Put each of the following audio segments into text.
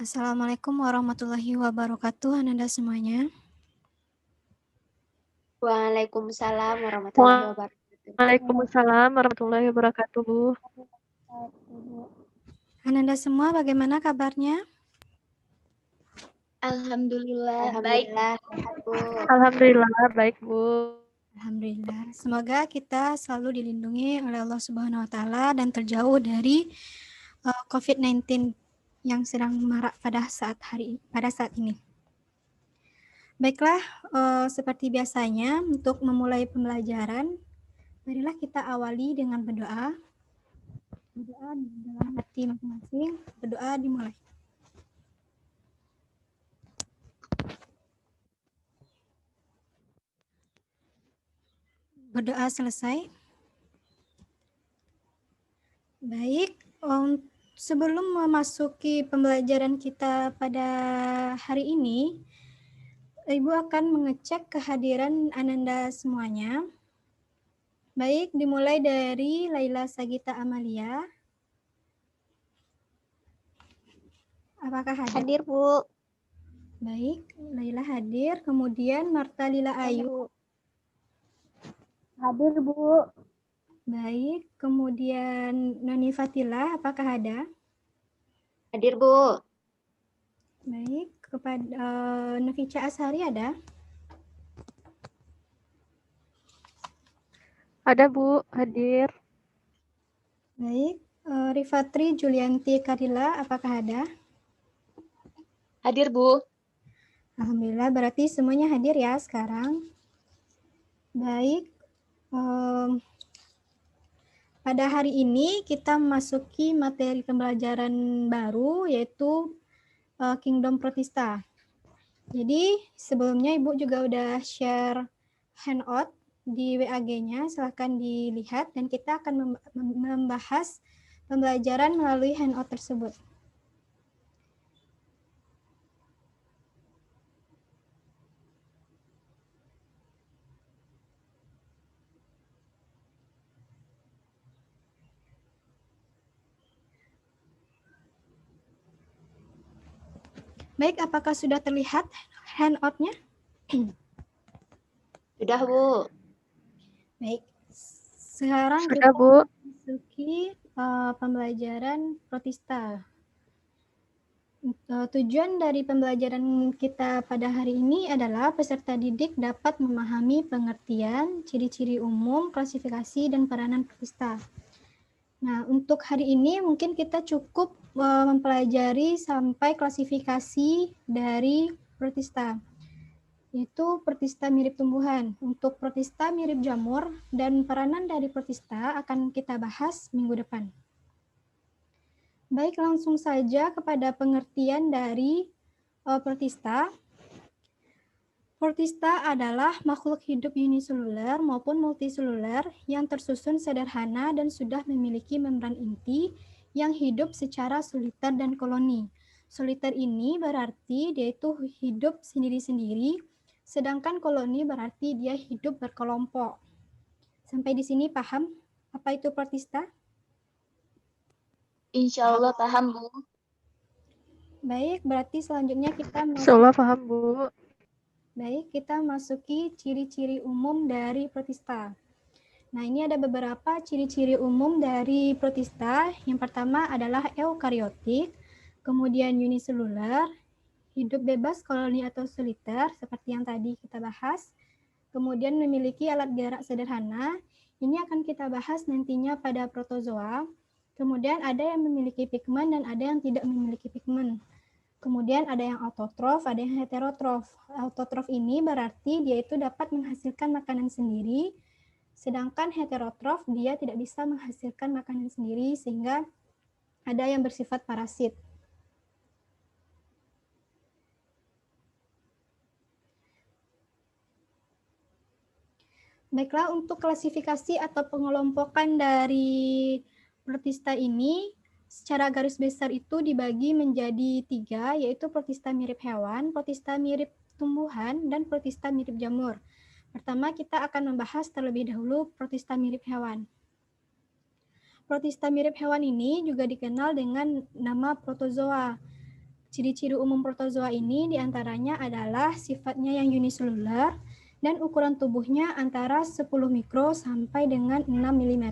Assalamualaikum warahmatullahi wabarakatuh, Ananda semuanya. Waalaikumsalam warahmatullahi wabarakatuh. Waalaikumsalam warahmatullahi wabarakatuh. Ananda semua bagaimana kabarnya? Alhamdulillah baik. Sehat, Bu. Alhamdulillah baik, Bu. Alhamdulillah. Semoga kita selalu dilindungi oleh Allah Subhanahu wa taala dan terjauh dari COVID-19 yang sedang marak pada saat ini. Baiklah, seperti biasanya untuk memulai pembelajaran, marilah kita awali dengan berdoa. Berdoa dalam hati masing-masing. Berdoa dimulai. Berdoa selesai. Baik, sebelum memasuki pembelajaran kita pada hari ini, Ibu akan mengecek kehadiran Ananda semuanya. Baik, dimulai dari Laila Sagita Amalia. Apakah hadir? Hadir, Bu. Baik, Laila hadir. Kemudian Marta Lila Ayu. Hadir, Bu. Baik, kemudian Noni Fatila, apakah ada? Hadir, Bu. Baik, kepada Novica Ashari ada? Ada, Bu, hadir. Baik, Rifatri Julianti Karila, apakah ada? Hadir, Bu. Alhamdulillah, berarti semuanya hadir ya sekarang. Baik, pada hari ini kita memasuki materi pembelajaran baru yaitu Kingdom Protista. Jadi sebelumnya Ibu juga udah share handout di WAG-nya, silahkan dilihat dan kita akan membahas pembelajaran melalui handout tersebut. Baik, apakah sudah terlihat handout-nya? Sudah, Bu. Baik, sekarang Sudah, kita Bu. memasuki pembelajaran Protista. Tujuan dari pembelajaran kita pada hari ini adalah peserta didik dapat memahami pengertian, ciri-ciri umum, klasifikasi, dan peranan Protista. Nah, untuk hari ini mungkin kita cukup mempelajari sampai klasifikasi dari Protista, yaitu Protista mirip tumbuhan. Untuk Protista mirip jamur dan peranan dari Protista akan kita bahas minggu depan. Baik, langsung saja kepada pengertian dari Protista. Protista adalah makhluk hidup uniseluler maupun multiseluler yang tersusun sederhana dan sudah memiliki membran inti yang hidup secara soliter dan koloni. Soliter ini berarti dia itu hidup sendiri-sendiri, sedangkan koloni berarti dia hidup berkelompok. Sampai di sini paham apa itu Protista? Insya Allah paham, Bu. Baik, berarti selanjutnya kita Insya Allah paham, Bu. Baik, kita masuki ciri-ciri umum dari Protista. Nah, ini ada beberapa ciri-ciri umum dari Protista. Yang pertama adalah eukariotik, kemudian uniseluler, hidup bebas koloni atau soliter, seperti yang tadi kita bahas. Kemudian memiliki alat gerak sederhana. Ini akan kita bahas nantinya pada protozoa. Kemudian ada yang memiliki pigmen dan ada yang tidak memiliki pigmen. Kemudian ada yang autotrof, ada yang heterotrof. Autotrof ini berarti dia itu dapat menghasilkan makanan sendiri, sedangkan heterotrof dia tidak bisa menghasilkan makanan sendiri sehingga ada yang bersifat parasit. Baiklah, untuk klasifikasi atau pengelompokan dari Protista ini secara garis besar itu dibagi menjadi 3, yaitu Protista mirip hewan, Protista mirip tumbuhan, dan Protista mirip jamur. Pertama, kita akan membahas terlebih dahulu Protista mirip hewan. Protista mirip hewan ini juga dikenal dengan nama protozoa. Ciri-ciri umum protozoa ini diantaranya adalah sifatnya yang uniseluler dan ukuran tubuhnya antara 10 mikro sampai dengan 6 mm.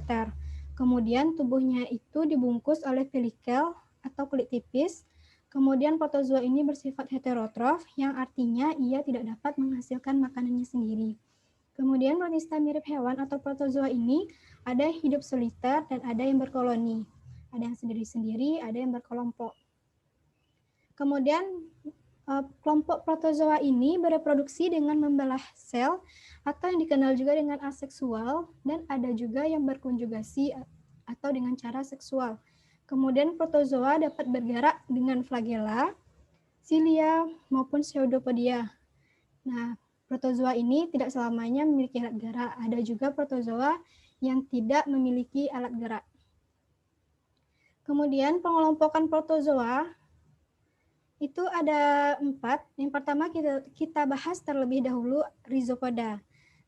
Kemudian tubuhnya itu dibungkus oleh pelikel atau kulit tipis. Kemudian protozoa ini bersifat heterotrof yang artinya ia tidak dapat menghasilkan makanannya sendiri. Kemudian protista mirip hewan atau protozoa ini ada yang hidup soliter dan ada yang berkoloni. Ada yang sendiri-sendiri, ada yang berkelompok. Kemudian kelompok protozoa ini bereproduksi dengan membelah sel atau yang dikenal juga dengan aseksual, dan ada juga yang berkonjugasi atau dengan cara seksual. Kemudian protozoa dapat bergerak dengan flagella, silia, maupun pseudopodia. Nah, protozoa ini tidak selamanya memiliki alat gerak. Ada juga protozoa yang tidak memiliki alat gerak. Kemudian pengelompokan protozoa itu ada 4. Yang pertama kita bahas terlebih dahulu rhizopoda.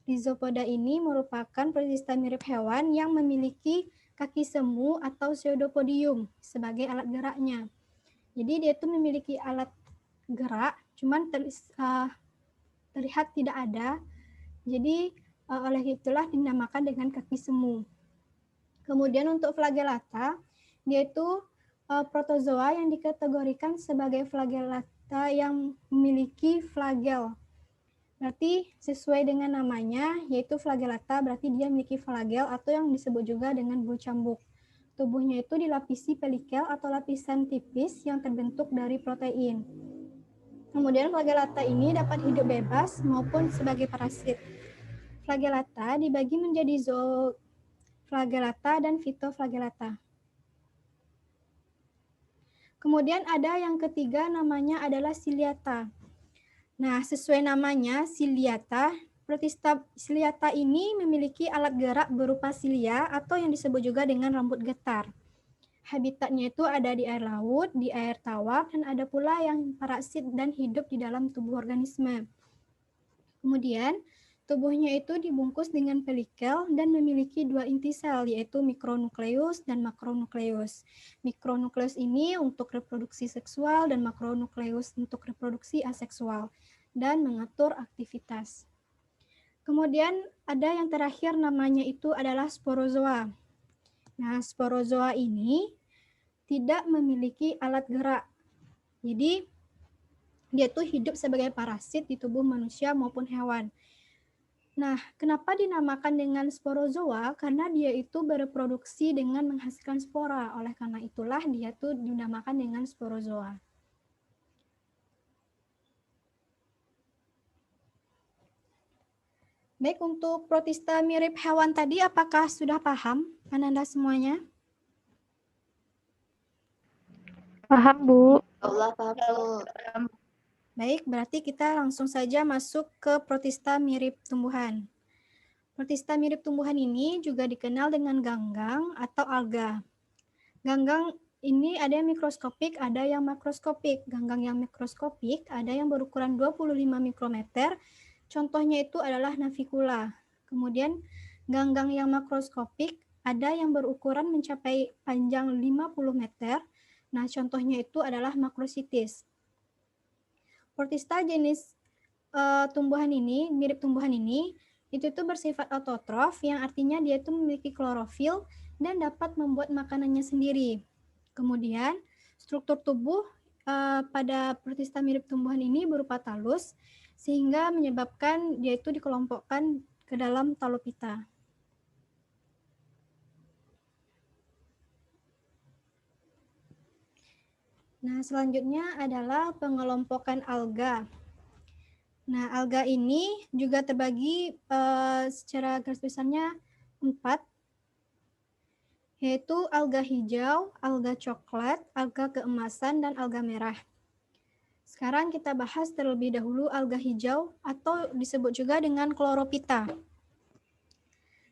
Rhizopoda ini merupakan protista mirip hewan yang memiliki kaki semu atau pseudopodium sebagai alat geraknya. Jadi dia itu memiliki alat gerak, cuman terlihat tidak ada. Jadi oleh itulah dinamakan dengan kaki semu. Kemudian untuk flagellata, dia itu protozoa yang dikategorikan sebagai flagellata yang memiliki flagel. Berarti sesuai dengan namanya, yaitu flagellata, berarti dia memiliki flagel atau yang disebut juga dengan bulu cambuk. Tubuhnya itu dilapisi pelikel atau lapisan tipis yang terbentuk dari protein. Kemudian flagellata ini dapat hidup bebas maupun sebagai parasit. Flagellata dibagi menjadi zooflagellata dan phytoflagellata. Kemudian ada yang ketiga namanya adalah ciliata. Nah, sesuai namanya ciliata, protista ciliata ini memiliki alat gerak berupa silia atau yang disebut juga dengan rambut getar. Habitatnya itu ada di air laut, di air tawar, dan ada pula yang parasit dan hidup di dalam tubuh organisme. Kemudian, tubuhnya itu dibungkus dengan pelikel dan memiliki 2 inti sel, yaitu mikronukleus dan makronukleus. Mikronukleus ini untuk reproduksi seksual dan makronukleus untuk reproduksi aseksual dan mengatur aktivitas. Kemudian ada yang terakhir namanya itu adalah sporozoa. Nah, sporozoa ini tidak memiliki alat gerak. Jadi, dia tuh hidup sebagai parasit di tubuh manusia maupun hewan. Nah, kenapa dinamakan dengan sporozoa? Karena dia itu bereproduksi dengan menghasilkan spora. Oleh karena itulah dia tuh dinamakan dengan sporozoa. Baik, untuk protista mirip hewan tadi, apakah sudah paham Ananda semuanya? Paham, Bu. Allah paham. Baik, berarti kita langsung saja masuk ke protista mirip tumbuhan. Protista mirip tumbuhan ini juga dikenal dengan ganggang atau alga. Ganggang ini ada yang mikroskopik, ada yang makroskopik. Ganggang yang mikroskopik ada yang berukuran 25 mikrometer, contohnya itu adalah Navicula. Kemudian ganggang yang makroskopik ada yang berukuran mencapai panjang 50 meter, nah contohnya itu adalah Macrocystis. Protista jenis tumbuhan ini, mirip tumbuhan ini, itu bersifat autotrof, yang artinya dia itu memiliki klorofil dan dapat membuat makanannya sendiri. Kemudian, struktur tubuh pada protista mirip tumbuhan ini berupa talus, sehingga menyebabkan dia itu dikelompokkan ke dalam talopita. Nah, selanjutnya adalah pengelompokan alga. Nah, alga ini juga terbagi secara garis besarnya 4, yaitu alga hijau, alga coklat, alga keemasan, dan alga merah. Sekarang kita bahas terlebih dahulu alga hijau atau disebut juga dengan chlorophyta.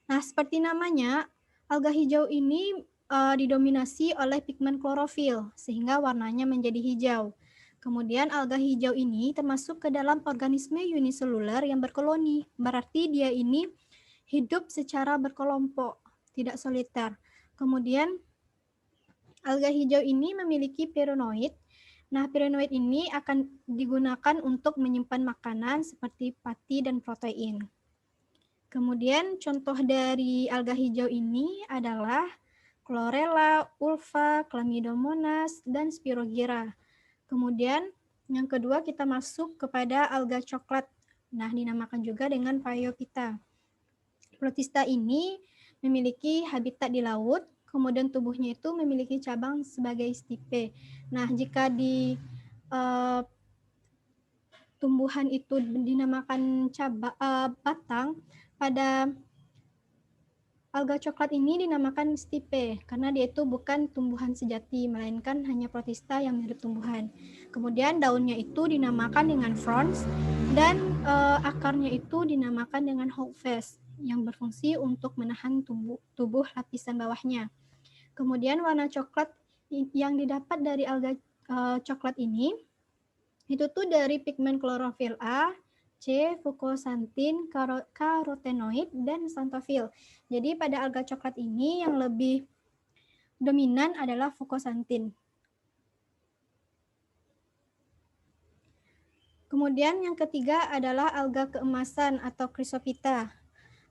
Nah, seperti namanya, alga hijau ini didominasi oleh pigmen klorofil sehingga warnanya menjadi hijau. Kemudian alga hijau ini termasuk ke dalam organisme uniseluler yang berkoloni. Berarti dia ini hidup secara berkelompok, tidak soliter. Kemudian alga hijau ini memiliki peronoid. Nah, pirenoid ini akan digunakan untuk menyimpan makanan seperti pati dan protein. Kemudian contoh dari alga hijau ini adalah Chlorella, Ulva, Chlamydomonas, dan Spirogyra. Kemudian yang kedua kita masuk kepada alga coklat. Nah, dinamakan juga dengan Phaeophyta. Protista ini memiliki habitat di laut, kemudian tubuhnya itu memiliki cabang sebagai stipe. Nah, jika di tumbuhan itu dinamakan batang, pada alga coklat ini dinamakan stipe karena dia itu bukan tumbuhan sejati, melainkan hanya protista yang mirip tumbuhan. Kemudian daunnya itu dinamakan dengan frons dan akarnya itu dinamakan dengan hookfast yang berfungsi untuk menahan tubuh lapisan bawahnya. Kemudian warna coklat yang didapat dari alga coklat ini itu tuh dari pigmen klorofil A, C, fukosantin, karotenoid, dan xanthofil. Jadi pada alga coklat ini yang lebih dominan adalah fukosantin. Kemudian yang ketiga adalah alga keemasan atau chrysophyta.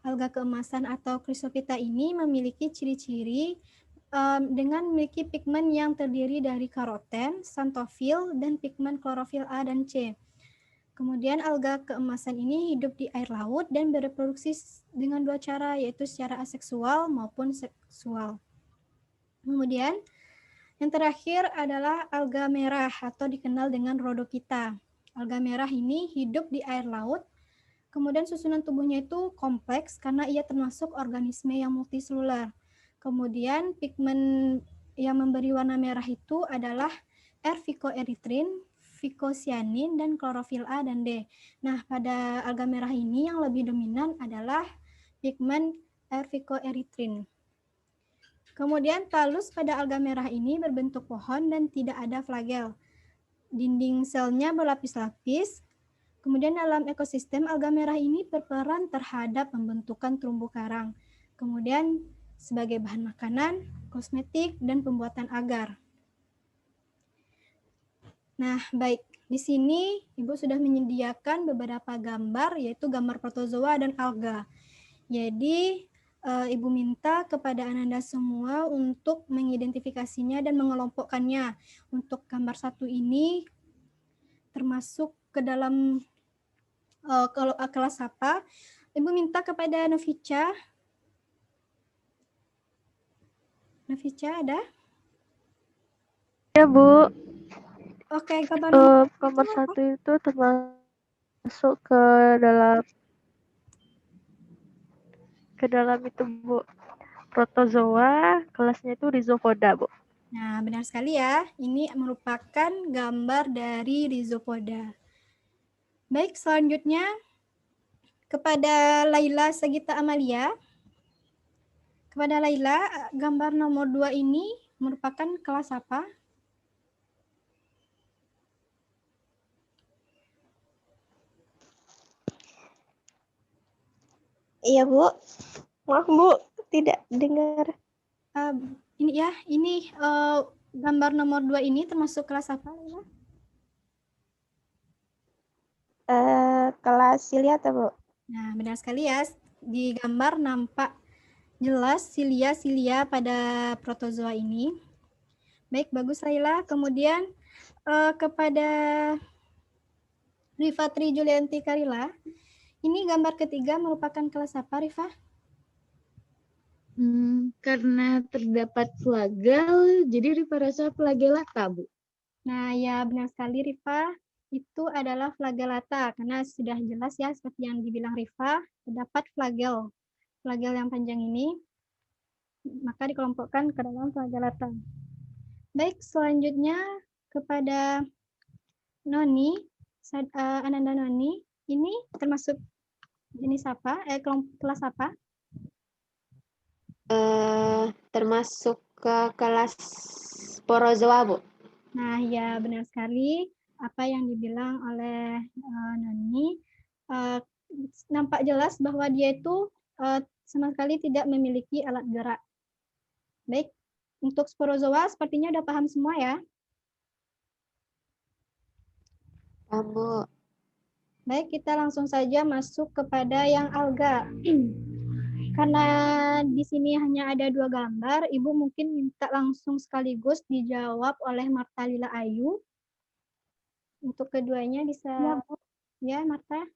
Alga keemasan atau chrysophyta ini memiliki ciri-ciri dengan memiliki pigmen yang terdiri dari karoten, xanthofil, dan pigmen klorofil A dan C. Kemudian alga keemasan ini hidup di air laut dan bereproduksi dengan dua cara, yaitu secara aseksual maupun seksual. Kemudian yang terakhir adalah alga merah atau dikenal dengan Rhodophyta. Alga merah ini hidup di air laut. Kemudian susunan tubuhnya itu kompleks karena ia termasuk organisme yang multiseluler. Kemudian pigmen yang memberi warna merah itu adalah R-phycoerythrin, phycocyanin, dan klorofil A dan D. Nah, pada alga merah ini yang lebih dominan adalah pigmen R-phycoerythrin. Kemudian talus pada alga merah ini berbentuk pohon dan tidak ada flagel. Dinding selnya berlapis-lapis. Kemudian dalam ekosistem alga merah ini berperan terhadap pembentukan terumbu karang. Kemudian sebagai bahan makanan, kosmetik, dan pembuatan agar. Nah, baik. Di sini Ibu sudah menyediakan beberapa gambar, yaitu gambar protozoa dan alga. Jadi, Ibu minta kepada Ananda semua untuk mengidentifikasinya dan mengelompokkannya. Untuk gambar satu ini termasuk ke dalam kalau kelas apa? Ibu minta kepada Novica. Novica ada? Ya, Bu. Oke, gambar Nomor 1 itu termasuk ke dalam itu, Bu. Protozoa, kelasnya itu Rhizopoda, Bu. Nah, benar sekali ya. Ini merupakan gambar dari Rhizopoda. Baik, selanjutnya kepada Laila Sagita Amalia. Kepada Laila, gambar nomor 2 ini merupakan kelas apa? Iya, Bu. Maaf, Bu, tidak dengar. Ini gambar nomor 2 ini termasuk kelas apa, Laila? Kelas silia, Bu. Nah, benar sekali ya. Di gambar nampak jelas silia-silia pada protozoa ini. Baik, bagus Laila. Kemudian kepada Rifa Tri Julianti Karila, ini gambar ketiga merupakan kelas apa, Rifa? Karena terdapat flagel, jadi Rifa rasa flagellata, Bu. Nah, ya benar sekali Rifa. Itu adalah flagellata, karena sudah jelas ya seperti yang dibilang Rifa, terdapat flagel. Flagel yang panjang ini, maka dikelompokkan ke dalam flagellata. Baik, selanjutnya kepada Noni, Ananda Noni, ini termasuk jenis apa? Kelas apa? Termasuk ke kelas Sporozoa, Bu. Nah, ya benar sekali apa yang dibilang oleh Noni. Nampak jelas bahwa dia itu sama sekali tidak memiliki alat gerak. Baik, untuk sporozoa sepertinya udah paham semua ya. Paham, Bu. Baik, kita langsung saja masuk kepada yang alga. Karena di sini hanya ada 2 gambar, Ibu mungkin minta langsung sekaligus dijawab oleh Marta Lila Ayu. Untuk keduanya bisa, ya Marta?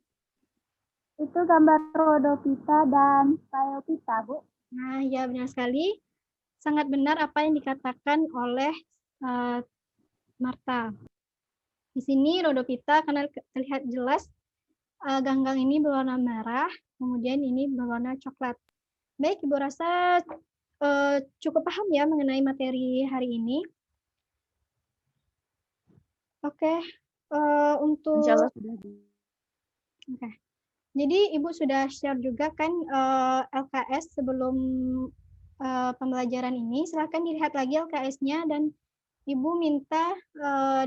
Itu gambar Rhodophyta dan Phaeophyta, Bu. Nah, ya benar sekali. Sangat benar apa yang dikatakan oleh Marta. Di sini Rhodophyta karena terlihat jelas ganggang ini berwarna merah, kemudian ini berwarna coklat. Baik, Ibu rasa cukup paham ya mengenai materi hari ini. Oke, untuk Insya Allah sudah. Oke. Jadi Ibu sudah share juga kan LKS sebelum pembelajaran ini. Silakan dilihat lagi LKS-nya dan Ibu minta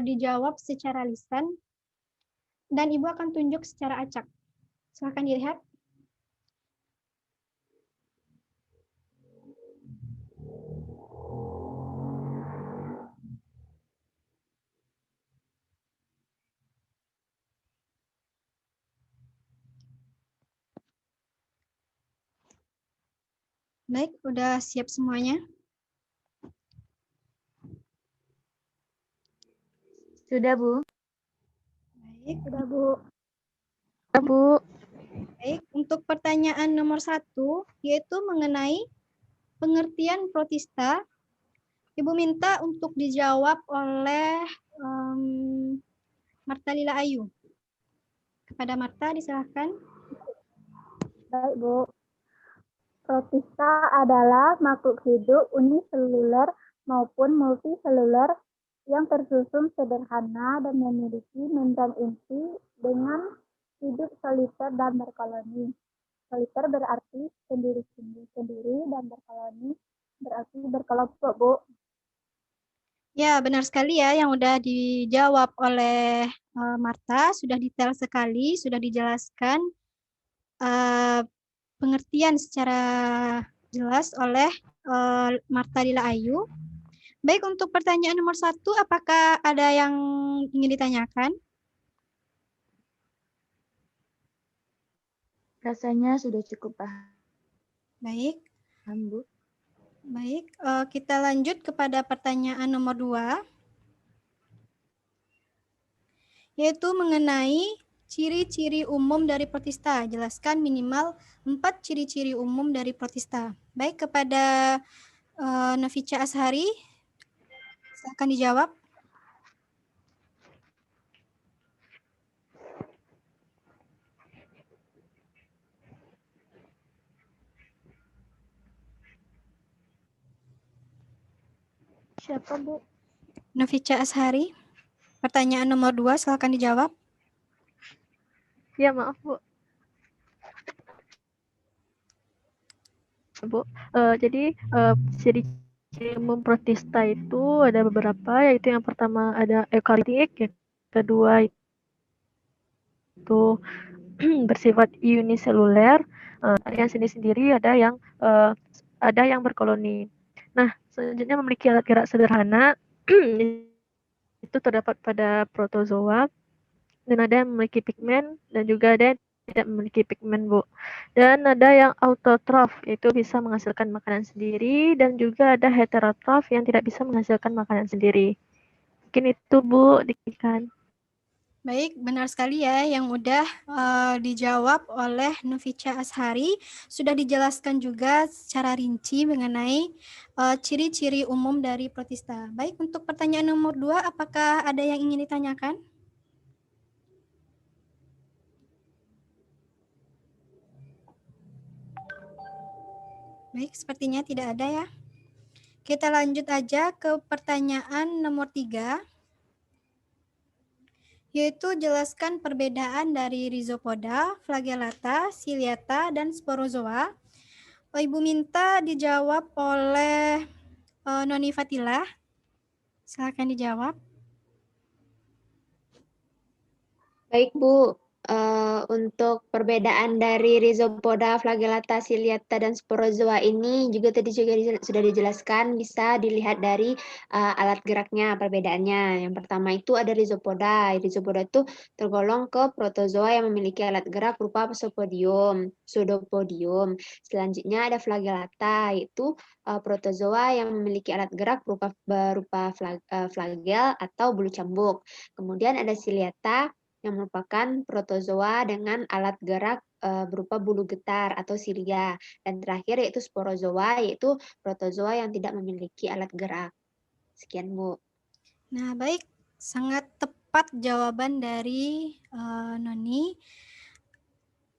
dijawab secara lisan dan Ibu akan tunjuk secara acak. Silakan dilihat. Baik, udah siap semuanya? Sudah, Bu. Baik, Sudah, Bu. Ya, Bu. baik. Untuk pertanyaan nomor 1, yaitu mengenai pengertian protista. Ibu minta untuk dijawab oleh Marta Lila Ayu. Kepada Marta, disilahkan. Baik, Bu. Protista adalah makhluk hidup uniseluler maupun multiseluler yang tersusun sederhana dan memiliki membran inti dengan hidup soliter dan berkoloni. Soliter berarti sendiri dan berkoloni berarti berkelompok, Bu. Ya, benar sekali ya yang udah dijawab oleh Marta, sudah detail sekali, sudah dijelaskan pengertian secara jelas oleh Marta Lila Ayu. Baik, untuk pertanyaan nomor 1, apakah ada yang ingin ditanyakan? Rasanya sudah cukup Baik, paham, Bu. baik. Kita lanjut kepada pertanyaan nomor 2, yaitu mengenai ciri-ciri umum dari protista. Jelaskan minimal 4 ciri-ciri umum dari protista. Baik, kepada Nafica Ashari, silakan dijawab. Siapa, Bu? Nafica Ashari, pertanyaan nomor 2, silakan dijawab. Ya, maaf, Bu. Bu, jadi ciri umum protista itu ada beberapa, yaitu yang pertama ada eukariotik, yang kedua itu bersifat uniseluler, ada yang sendiri-sendiri, ada yang berkoloni. Nah, selanjutnya memiliki alat gerak sederhana, itu terdapat pada protozoa, dan ada yang memiliki pigmen, dan juga ada yang tidak memiliki pigmen, Bu. Dan ada yang autotrof, yaitu bisa menghasilkan makanan sendiri, dan juga ada heterotrof yang tidak bisa menghasilkan makanan sendiri. Mungkin itu, Bu, dikatakan. Baik, benar sekali ya yang udah dijawab oleh Nafica Ashari. Sudah dijelaskan juga secara rinci mengenai ciri-ciri umum dari protista. Baik, untuk pertanyaan nomor 2, apakah ada yang ingin ditanyakan? Baik, sepertinya tidak ada ya. Kita lanjut aja ke pertanyaan nomor 3, yaitu jelaskan perbedaan dari rhizopoda, flagellata, ciliata, dan sporozoa. Ibu minta dijawab oleh Noni Fatilah. Silakan dijawab. Baik, Bu. Untuk perbedaan dari Rhizopoda, Flagellata, Ciliata, dan Sporozoa ini juga tadi juga sudah dijelaskan, bisa dilihat dari alat geraknya, perbedaannya. Yang pertama itu ada Rhizopoda. Rhizopoda itu tergolong ke protozoa yang memiliki alat gerak berupa pseudopodium. Selanjutnya ada Flagellata, yaitu protozoa yang memiliki alat gerak berupa flagel atau bulu cambuk. Kemudian ada Ciliata, yang merupakan protozoa dengan alat gerak berupa bulu getar atau silia. Dan terakhir yaitu sporozoa, yaitu protozoa yang tidak memiliki alat gerak. Sekian, Bu. Nah, baik. Sangat tepat jawaban dari Noni.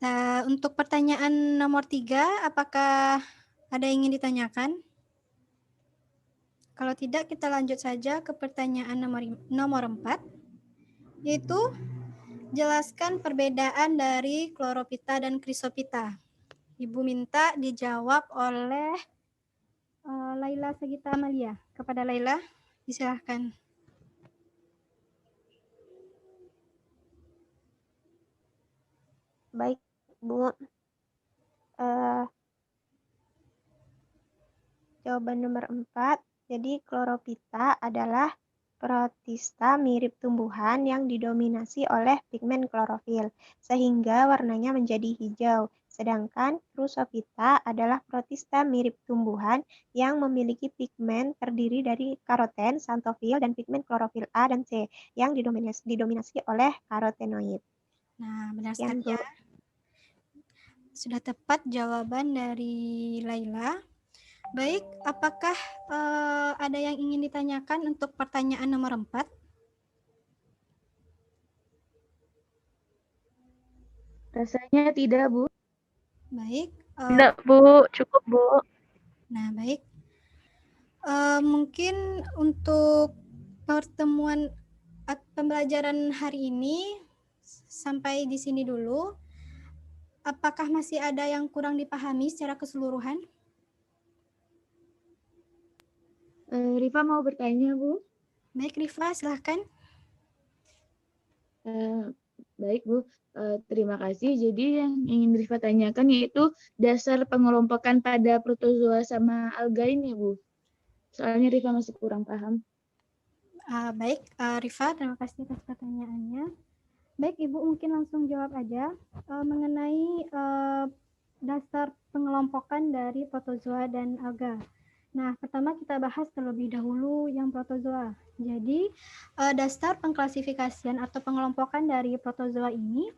Nah, untuk pertanyaan nomor 3, apakah ada yang ingin ditanyakan? Kalau tidak, kita lanjut saja ke pertanyaan nomor 4, yaitu jelaskan perbedaan dari Chlorophyta dan Chrysophyta. Ibu minta dijawab oleh Laila Sagita Amalia. Kepada Laila, disilahkan. Baik, Bu. Jawaban nomor 4. Jadi Chlorophyta adalah protista mirip tumbuhan yang didominasi oleh pigmen klorofil, sehingga warnanya menjadi hijau. Sedangkan Chrysophyta adalah protista mirip tumbuhan yang memiliki pigmen terdiri dari karoten, xanthofil, dan pigmen klorofil A dan C yang didominasi oleh karotenoid. Nah, benar Sekian, sekali Bu. ya. Sudah tepat jawaban dari Laila. Baik, apakah ada yang ingin ditanyakan untuk pertanyaan nomor 4? Rasanya tidak, Bu. Baik. Tidak, Bu. Cukup, Bu. Nah, baik. Mungkin untuk pertemuan pembelajaran hari ini sampai di sini dulu. Apakah masih ada yang kurang dipahami secara keseluruhan? Rifa mau bertanya, Bu. Baik, Rifa, silahkan. Baik, Bu. Terima kasih. Jadi yang ingin Rifa tanyakan yaitu dasar pengelompokan pada protozoa sama alga ini, Bu. Soalnya Rifa masih kurang paham. Baik, Rifa, terima kasih atas pertanyaannya. Baik, Ibu mungkin langsung jawab aja mengenai dasar pengelompokan dari protozoa dan alga. Nah, pertama kita bahas terlebih dahulu yang protozoa. Jadi, dasar pengklasifikasian atau pengelompokan dari protozoa ini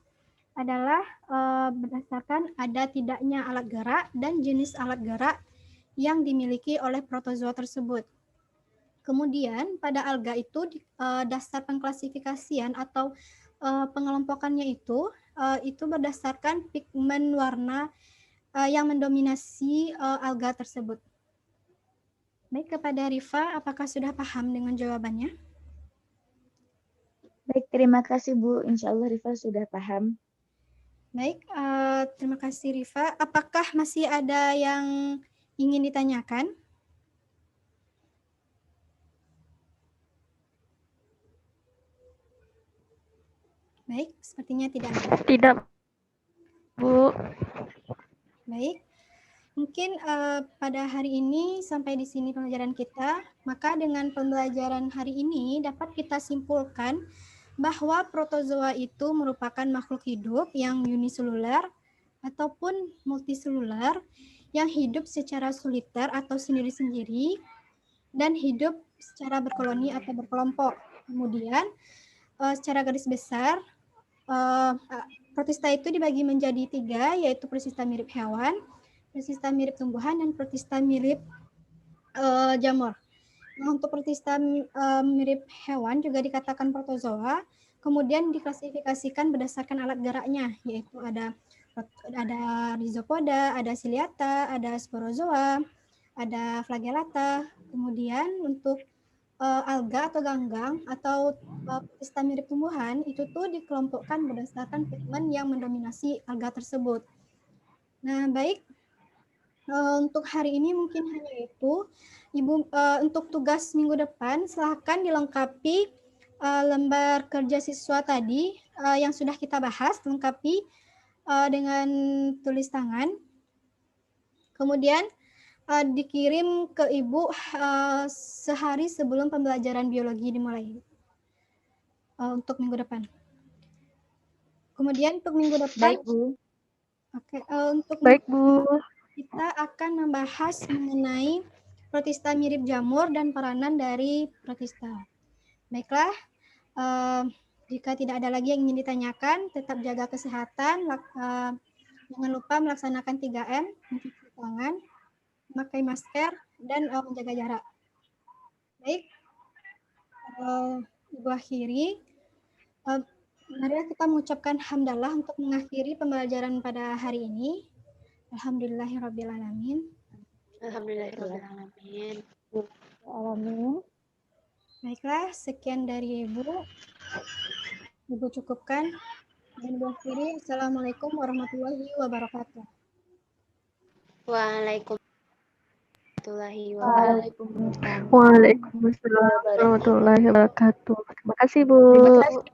adalah berdasarkan ada tidaknya alat gerak dan jenis alat gerak yang dimiliki oleh protozoa tersebut. Kemudian, pada alga itu dasar pengklasifikasian atau pengelompokannya itu berdasarkan pigmen warna yang mendominasi alga tersebut. Baik, kepada Rifa, apakah sudah paham dengan jawabannya? Baik, terima kasih, Bu. Insya Allah Rifa sudah paham. Baik, terima kasih Rifa. Apakah masih ada yang ingin ditanyakan? Baik, sepertinya tidak ada. Tidak, Bu. Baik, mungkin pada hari ini sampai di sini pembelajaran kita. Maka dengan pembelajaran hari ini dapat kita simpulkan bahwa protozoa itu merupakan makhluk hidup yang uniseluler ataupun multiseluler yang hidup secara soliter atau sendiri-sendiri dan hidup secara berkoloni atau berkelompok. Kemudian secara garis besar protista itu dibagi menjadi 3, yaitu protista mirip hewan, protista mirip tumbuhan, dan protista mirip jamur. Nah, untuk protista mirip hewan juga dikatakan protozoa, kemudian diklasifikasikan berdasarkan alat geraknya, yaitu ada Rhizopoda, ada Ciliata, ada Sporozoa, ada Flagellata. Kemudian untuk alga atau ganggang atau protista mirip tumbuhan itu tuh dikelompokkan berdasarkan pigmen yang mendominasi alga tersebut. Nah, baik. Untuk hari ini mungkin hanya itu. Ibu, untuk tugas minggu depan silahkan dilengkapi lembar kerja siswa tadi yang sudah kita bahas, lengkapi dengan tulis tangan. Kemudian dikirim ke Ibu sehari sebelum pembelajaran biologi dimulai untuk minggu depan. Kemudian untuk minggu depan, Baik, Bu. untuk Baik, Bu. kita akan membahas mengenai protista mirip jamur dan peranan dari protista. Baiklah, jika tidak ada lagi yang ingin ditanyakan, tetap jaga kesehatan, jangan lupa melaksanakan 3M, mencuci tangan, memakai masker, dan menjaga jarak. Baik, Ibu akhiri. Marilah kita mengucapkan hamdalah untuk mengakhiri pembelajaran pada hari ini. Alhamdulillahirrabbilalamin. Alhamdulillahirrahmanirrahim. Alamin. Baiklah, sekian dari Ibu. Ibu cukupkan. Dan Ibu akhiri, Assalamualaikum warahmatullahi wabarakatuh. Waalaikumsalam warahmatullahi wabarakatuh. Waalaikumsalam warahmatullahi wabarakatuh. Terima kasih, Bu. Terima kasih.